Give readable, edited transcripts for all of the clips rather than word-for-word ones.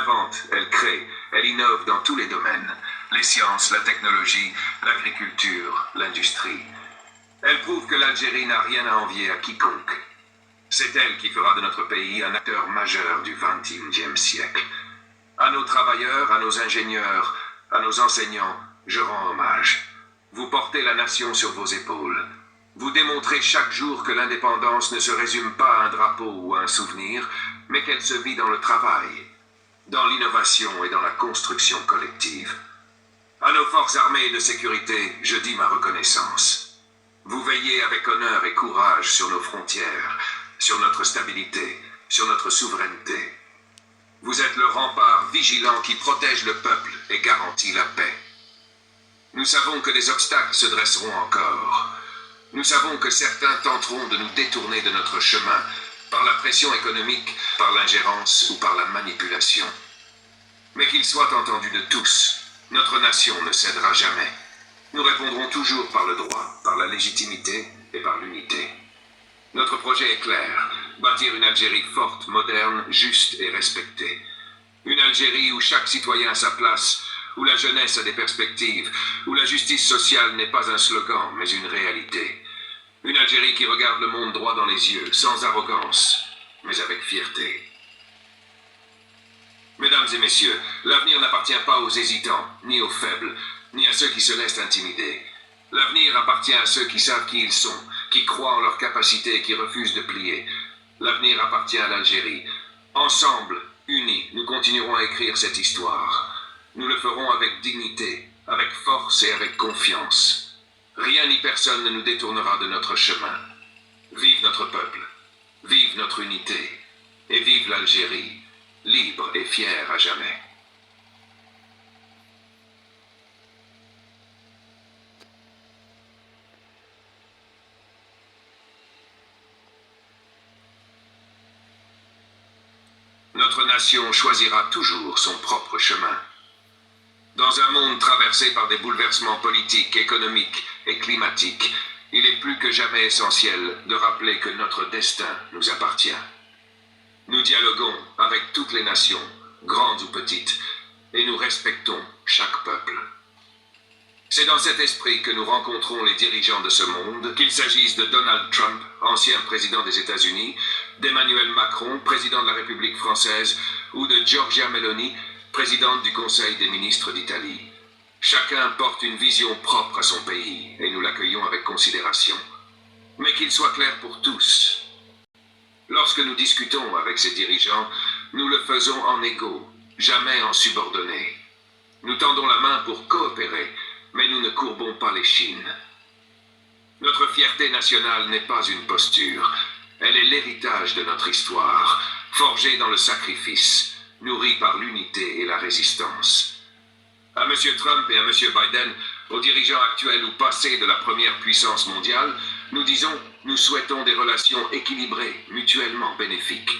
invente, elle crée, elle innove dans tous les domaines. Les sciences, la technologie, l'agriculture, l'industrie. Elle prouve que l'Algérie n'a rien à envier à quiconque. C'est elle qui fera de notre pays un acteur majeur du XXe siècle. À nos travailleurs, à nos ingénieurs, à nos enseignants, je rends hommage. Vous portez la nation sur vos épaules. Vous démontrez chaque jour que l'indépendance ne se résume pas à un drapeau ou à un souvenir, mais qu'elle se vit dans le travail, dans l'innovation et dans la construction collective. À nos forces armées et de sécurité, je dis ma reconnaissance. Vous veillez avec honneur et courage sur nos frontières, sur notre stabilité, sur notre souveraineté. Vous êtes le rempart vigilant qui protège le peuple et garantit la paix. Nous savons que des obstacles se dresseront encore. Nous savons que certains tenteront de nous détourner de notre chemin, par la pression économique, par l'ingérence ou par la manipulation. Mais qu'il soit entendu de tous, notre nation ne cédera jamais. Nous répondrons toujours par le droit, par la légitimité et par l'unité. Notre projet est clair, bâtir une Algérie forte, moderne, juste et respectée. Une Algérie où chaque citoyen a sa place, où la jeunesse a des perspectives, où la justice sociale n'est pas un slogan, mais une réalité. Une Algérie qui regarde le monde droit dans les yeux, sans arrogance, mais avec fierté. Mesdames et messieurs, l'avenir n'appartient pas aux hésitants, ni aux faibles, ni à ceux qui se laissent intimider. L'avenir appartient à ceux qui savent qui ils sont, qui croient en leurs capacités et qui refusent de plier. L'avenir appartient à l'Algérie. Ensemble, unis, nous continuerons à écrire cette histoire. Nous le ferons avec dignité, avec force et avec confiance. Rien ni personne ne nous détournera de notre chemin. Vive notre peuple, vive notre unité, et vive l'Algérie, libre et fière à jamais. Notre nation choisira toujours son propre chemin. Dans un monde traversé par des bouleversements politiques, économiques et climatiques, il est plus que jamais essentiel de rappeler que notre destin nous appartient. Nous dialoguons avec toutes les nations, grandes ou petites, et nous respectons chaque peuple. C'est dans cet esprit que nous rencontrons les dirigeants de ce monde, qu'il s'agisse de Donald Trump, ancien président des États-Unis, d'Emmanuel Macron, président de la République française, ou de Giorgia Meloni, présidente du Conseil des ministres d'Italie. Chacun porte une vision propre à son pays, et nous l'accueillons avec considération. Mais qu'il soit clair pour tous. Lorsque nous discutons avec ces dirigeants, nous le faisons en égaux, jamais en subordonnés. Nous tendons la main pour coopérer, mais nous ne courbons pas l'échine. Notre fierté nationale n'est pas une posture, elle est l'héritage de notre histoire, forgée dans le sacrifice, nourrie par l'unité et la résistance. À M. Trump et à M. Biden, aux dirigeants actuels ou passés de la première puissance mondiale, nous disons, nous souhaitons des relations équilibrées, mutuellement bénéfiques.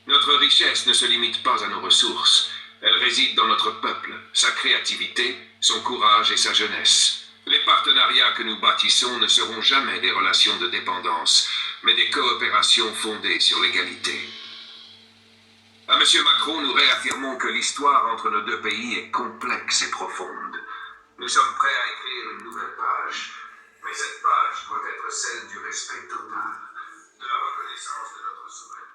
Notre richesse ne se limite pas à nos ressources, elle réside dans notre peuple, sa créativité, son courage et sa jeunesse. Les partenariats que nous bâtissons ne seront jamais des relations de dépendance, mais des coopérations fondées sur l'égalité. À M. Macron, nous réaffirmons que l'histoire entre nos deux pays est complexe et profonde. Nous sommes prêts à écrire une nouvelle page, mais cette page doit être celle du respect total, de la reconnaissance de notre souveraineté.